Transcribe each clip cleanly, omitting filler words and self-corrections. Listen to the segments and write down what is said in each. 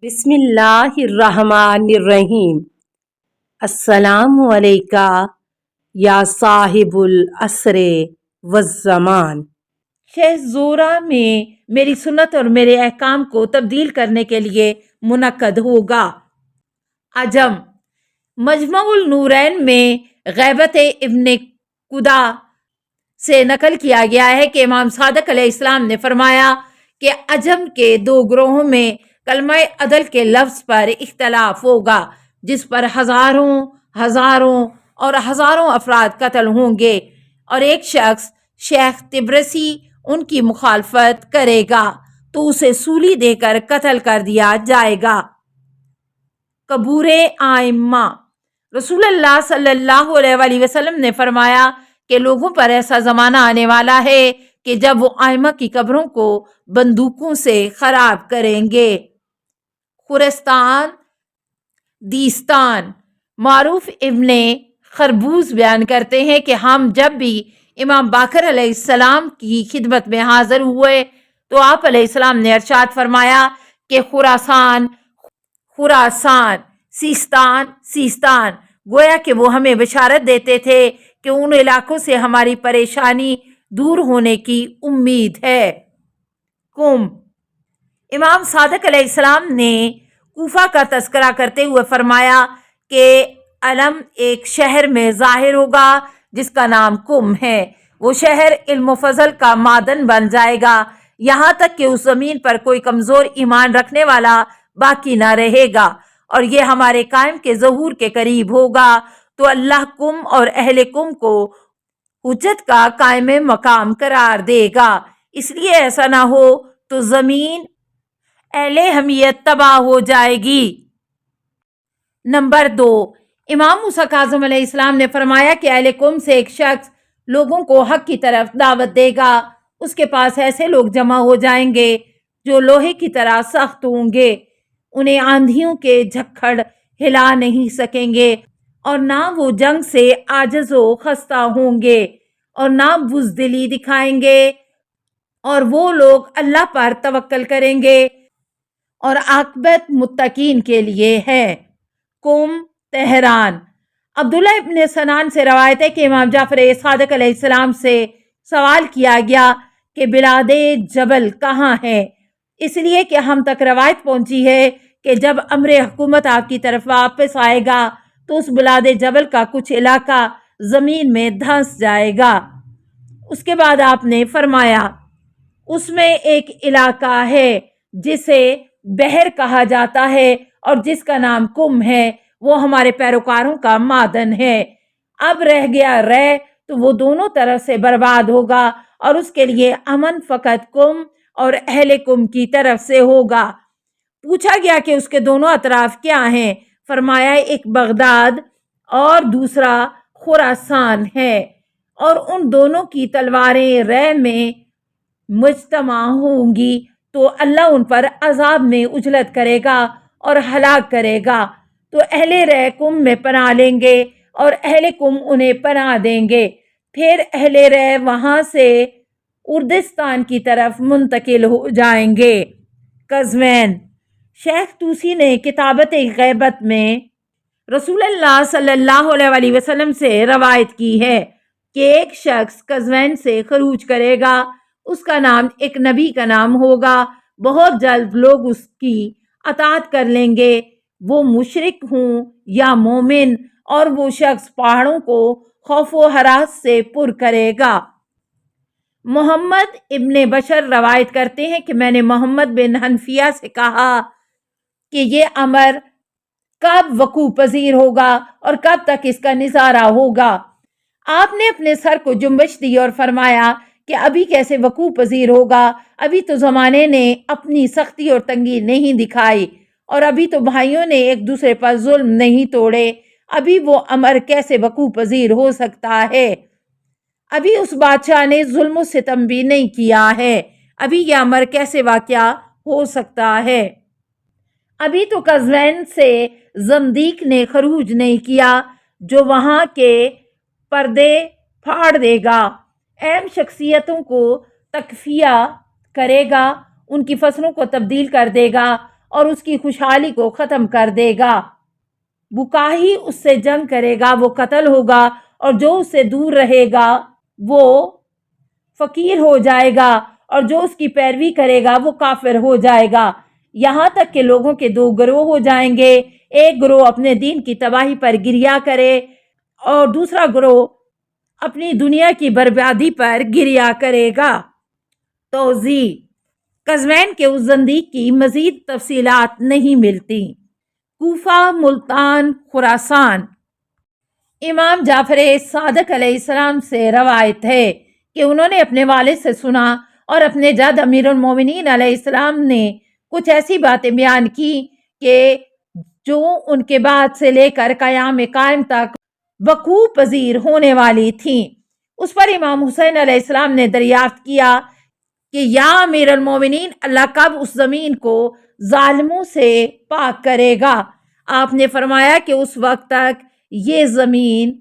بسم اللہ الرحمن الرحیم۔ السلام علیکہ یا صاحب العصر والزمان۔ شہ زورہ میں میری سنت اور میرے احکام کو تبدیل کرنے کے لیے منعقد ہوگا۔ عجم مجمع النورین میں غیبت ابن قدہ سے نقل کیا گیا ہے کہ امام صادق علیہ السلام نے فرمایا کہ عجم کے دو گروہوں میں کلمہ عدل کے لفظ پر اختلاف ہوگا، جس پر ہزاروں اور ہزاروں افراد قتل ہوں گے، اور ایک شخص شیخ طبرسی ان کی مخالفت کرے گا تو اسے سولی دے کر قتل کر دیا جائے گا۔ قبور ائمہ رسول اللہ صلی اللہ علیہ وآلہ وسلم نے فرمایا کہ لوگوں پر ایسا زمانہ آنے والا ہے کہ جب وہ ائمہ کی قبروں کو بندوقوں سے خراب کریں گے۔ خرستان دیستان معروف ابن خربوز بیان کرتے ہیں کہ ہم جب بھی امام باقر علیہ السلام کی خدمت میں حاضر ہوئے تو آپ علیہ السلام نے ارشاد فرمایا کہ خراسان سیستان گویا کہ وہ ہمیں بشارت دیتے تھے کہ ان علاقوں سے ہماری پریشانی دور ہونے کی امید ہے۔ قم امام صادق علیہ السلام نے کوفہ کا تذکرہ کرتے ہوئے فرمایا کہ علم ایک شہر میں ظاہر ہوگا جس کا نام قم ہے، وہ شہر علم و فضل کا معدن بن جائے گا، یہاں تک کہ اس زمین پر کوئی کمزور ایمان رکھنے والا باقی نہ رہے گا، اور یہ ہمارے قائم کے ظہور کے قریب ہوگا تو اللہ قم اور اہل قم کو حجت کا قائم مقام قرار دے گا، اس لیے ایسا نہ ہو تو زمین اہل حمیت تباہ ہو جائے گی۔ نمبر 2، امام موسیٰ کاظم علیہ السلام نے فرمایا کہ اہل قم سے ایک شخص لوگوں کو حق کی طرف دعوت دے گا، اس کے پاس ایسے لوگ جمع ہو جائیں گے جو لوہے کی طرح سخت ہوں گے، انہیں آندھیوں کے جھکڑ ہلا نہیں سکیں گے، اور نہ وہ جنگ سے عاجز و خستہ ہوں گے، اور نہ بزدلی دکھائیں گے، اور وہ لوگ اللہ پر توکل کریں گے، اور عاقبت متقین کے لیے ہے۔ قم تہران عبداللہ ابن سنان سے روایت ہے کہ امام جعفر صادق علیہ السلام سے سوال کیا گیا کہ بلاد جبل کہاں ہے، اس لیے کہ ہم تک روایت پہنچی ہے کہ جب امر حکومت آپ کی طرف واپس آئے گا تو اس بلاد جبل کا کچھ علاقہ زمین میں دھنس جائے گا۔ اس کے بعد آپ نے فرمایا اس میں ایک علاقہ ہے جسے بحر کہا جاتا ہے اور جس کا نام قم ہے، وہ ہمارے پیروکاروں کا معدن ہے، اب رہ گیا رہ تو وہ دونوں طرف سے برباد ہوگا اور اس کے لیے امن فقط قم اور اہل قم کی طرف سے ہوگا۔ پوچھا گیا کہ اس کے دونوں اطراف کیا ہیں، فرمایا ایک بغداد اور دوسرا خراسان ہے، اور ان دونوں کی تلواریں رہ میں مجتمع ہوں گی تو اللہ ان پر عذاب میں اجلت کرے گا اور ہلاک کرے گا، تو اہل رہ قم میں پناہ لیں گے اور اہل قم انہیں پناہ دیں گے، پھر اہل رہ وہاں سے اردستان کی طرف منتقل ہو جائیں گے۔ قزوین شیخ طوسی نے کتابت غیبت میں رسول اللہ صلی اللہ علیہ وآلہ وسلم سے روایت کی ہے کہ ایک شخص قزوین سے خروج کرے گا، اس کا نام ایک نبی کا نام ہوگا، بہت جلد لوگ اس کی اطاعت کر لیں گے، وہ مشرک ہوں یا مومن، اور وہ شخص پہاڑوں کو خوف و ہراس سے پر کرے گا۔ محمد ابن بشر روایت کرتے ہیں کہ میں نے محمد بن حنفیہ سے کہا کہ یہ امر کب وقوع پذیر ہوگا اور کب تک اس کا نظارہ ہوگا؟ آپ نے اپنے سر کو جنبش دی اور فرمایا کہ ابھی کیسے وقوع پذیر ہوگا، ابھی تو زمانے نے اپنی سختی اور تنگی نہیں دکھائی، اور ابھی تو بھائیوں نے ایک دوسرے پر ظلم نہیں توڑے، ابھی وہ امر کیسے وقوع پذیر ہو سکتا ہے؟ ابھی اس بادشاہ نے ظلم و ستم بھی نہیں کیا ہے، ابھی یہ امر کیسے واقعہ ہو سکتا ہے؟ ابھی تو قزوین سے زندیق نے خروج نہیں کیا جو وہاں کے پردے پھاڑ دے گا، اہم شخصیتوں کو تکفیہ کرے گا، ان کی فصلوں کو تبدیل کر دے گا اور اس کی خوشحالی کو ختم کر دے گا۔ بکاہی اس سے جنگ کرے گا وہ قتل ہوگا، اور جو اس سے دور رہے گا وہ فقیر ہو جائے گا، اور جو اس کی پیروی کرے گا وہ کافر ہو جائے گا، یہاں تک کہ لوگوں کے دو گروہ ہو جائیں گے۔ ایک گروہ اپنے دین کی تباہی پر گریہ کرے اور دوسرا گروہ اپنی دنیا کی بربادی پر گریہ کرے گا۔ توضیح: قزوین کے اس زندیق کی مزید تفصیلات نہیں ملتی۔ کوفہ، ملتان، خراسان۔ امام جعفر صادق علیہ السلام سے روایت ہے کہ انہوں نے اپنے والد سے سنا اور اپنے جد امیر المومنین علیہ السلام نے کچھ ایسی باتیں بیان کی کہ جو ان کے بعد سے لے کر قیام قائم تک وقوع پذیر ہونے والی تھیں۔ اس پر امام حسین علیہ السلام نے دریافت کیا کہ یا امیر المومنین، اللہ کب اس زمین کو ظالموں سے پاک کرے گا؟ آپ نے فرمایا کہ اس وقت تک یہ زمین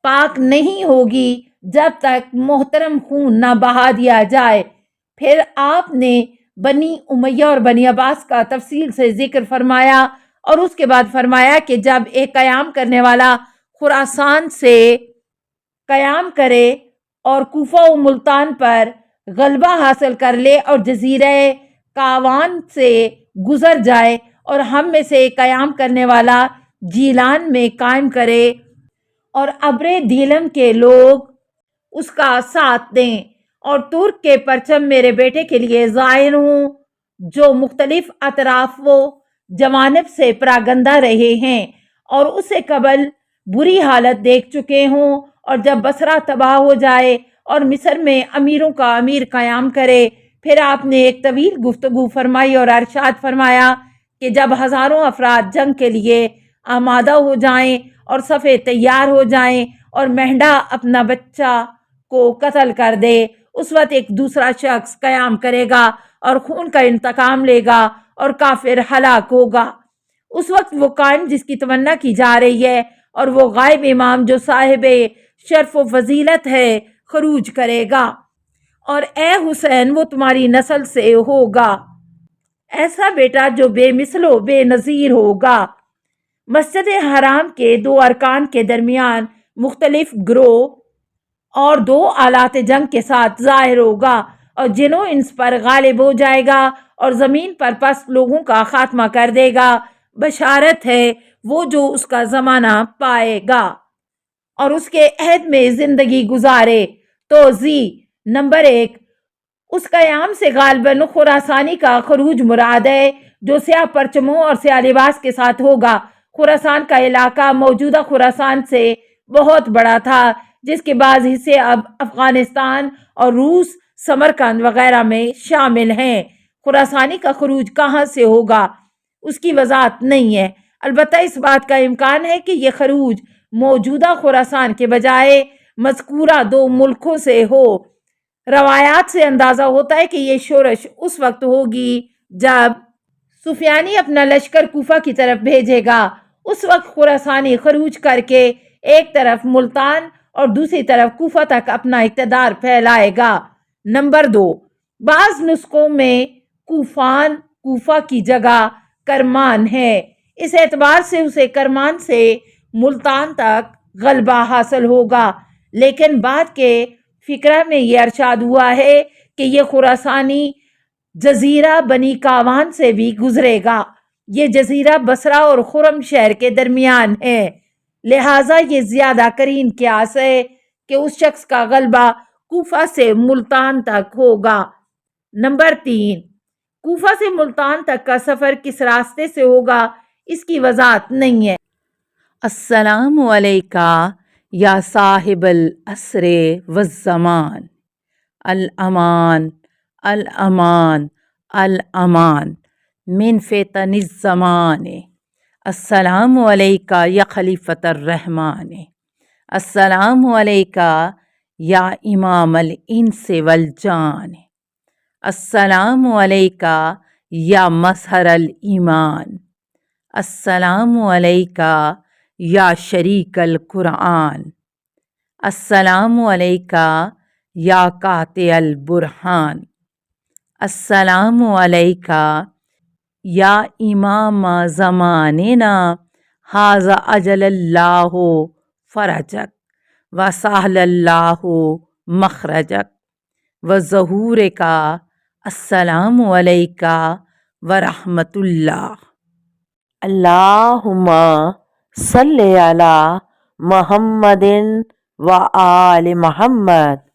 پاک نہیں ہوگی جب تک محترم خون نہ بہا دیا جائے۔ پھر آپ نے بنی امیہ اور بنی عباس کا تفصیل سے ذکر فرمایا اور اس کے بعد فرمایا کہ جب ایک قیام کرنے والا خراسان سے قیام کرے اور کوفہ و ملتان پر غلبہ حاصل کر لے اور جزیرہ کاوان سے گزر جائے اور ہم میں سے قیام کرنے والا جیلان میں قائم کرے اور ابر دیلم کے لوگ اس کا ساتھ دیں اور ترک کے پرچم میرے بیٹے کے لیے ظاہر ہوں جو مختلف اطراف و جوانب سے پراگندہ رہے ہیں اور اس سے قبل بری حالت دیکھ چکے ہوں، اور جب بصرہ تباہ ہو جائے اور مصر میں امیروں کا امیر قیام کرے۔ پھر آپ نے ایک طویل گفتگو فرمائی اور ارشاد فرمایا کہ جب ہزاروں افراد جنگ کے لیے آمادہ ہو جائیں اور صفے تیار ہو جائیں اور مہنڈا اپنا بچہ کو قتل کر دے، اس وقت ایک دوسرا شخص قیام کرے گا اور خون کا انتقام لے گا اور کافر ہلاک ہوگا۔ اس وقت وہ قائم جس کی تمنا کی جا رہی ہے اور وہ غائب امام جو صاحب شرف و فضیلت ہے خروج کرے گا، اور اے حسین وہ تمہاری نسل سے ہوگا، ایسا بیٹا جو بے مثل و بے نظیر ہوگا۔ مسجد حرام کے دو ارکان کے درمیان مختلف گروہ اور دو آلات جنگ کے ساتھ ظاہر ہوگا، اور جنوں انس پر غالب ہو جائے گا اور زمین پر پست لوگوں کا خاتمہ کر دے گا۔ بشارت ہے وہ جو اس کا زمانہ پائے گا اور اس کے عہد میں زندگی گزارے۔ توضیح: نمبر 1، اس قیام سے غالباً خراسانی کا خروج مراد ہے جو سیاہ پرچموں اور سیاہ لباس کے ساتھ ہوگا۔ خراسان کا علاقہ موجودہ خراسان سے بہت بڑا تھا، جس کے بعض حصے اب افغانستان اور روس، سمرقند وغیرہ میں شامل ہیں۔ خراسانی کا خروج کہاں سے ہوگا اس کی وضاحت نہیں ہے، البتہ اس بات کا امکان ہے کہ یہ خروج موجودہ خراسان کے بجائے مذکورہ دو ملکوں سے ہو۔ روایات سے اندازہ ہوتا ہے کہ یہ شورش اس وقت ہوگی جب سفیانی اپنا لشکر کوفہ کی طرف بھیجے گا۔ اس وقت خراسانی خروج کر کے ایک طرف ملتان اور دوسری طرف کوفہ تک اپنا اقتدار پھیلائے گا۔ نمبر 2، بعض نسخوں میں کوفہ کی جگہ کرمان ہے، اس اعتبار سے اسے کرمان سے ملتان تک غلبہ حاصل ہوگا، لیکن بعد کے فقرہ میں یہ ارشاد ہوا ہے کہ یہ خراسانی جزیرہ بنی کاوان سے بھی گزرے گا۔ یہ جزیرہ بصرہ اور خرم شہر کے درمیان ہے، لہٰذا یہ زیادہ قرین قیاس ہے کہ اس شخص کا غلبہ کوفہ سے ملتان تک ہوگا۔ نمبر 3، کوفہ سے ملتان تک کا سفر کس راستے سے ہوگا اس کی وضاحت نہیں ہے۔ السلام علیکہ یا صاحب العصر والزمان، الامان الامان الامان من فتن الزمان، السلام علیکہ یا خلیفۃ الرحمن، السلام علیکہ یا امام الانس والجان، السلام علیکہ یا مظہر الایمان، السلام علیکہ یا شریک القرآن، السلام علیکہ یا قاطع البرہان، السلام علیکہ یا امام زماننا حاذا اجل اللہ فرجک و سہل اللہ مخرجک و ظہور کا السلام علیکہ ورحمۃ اللہ۔ اللہم صلی علی محمد و آل محمد۔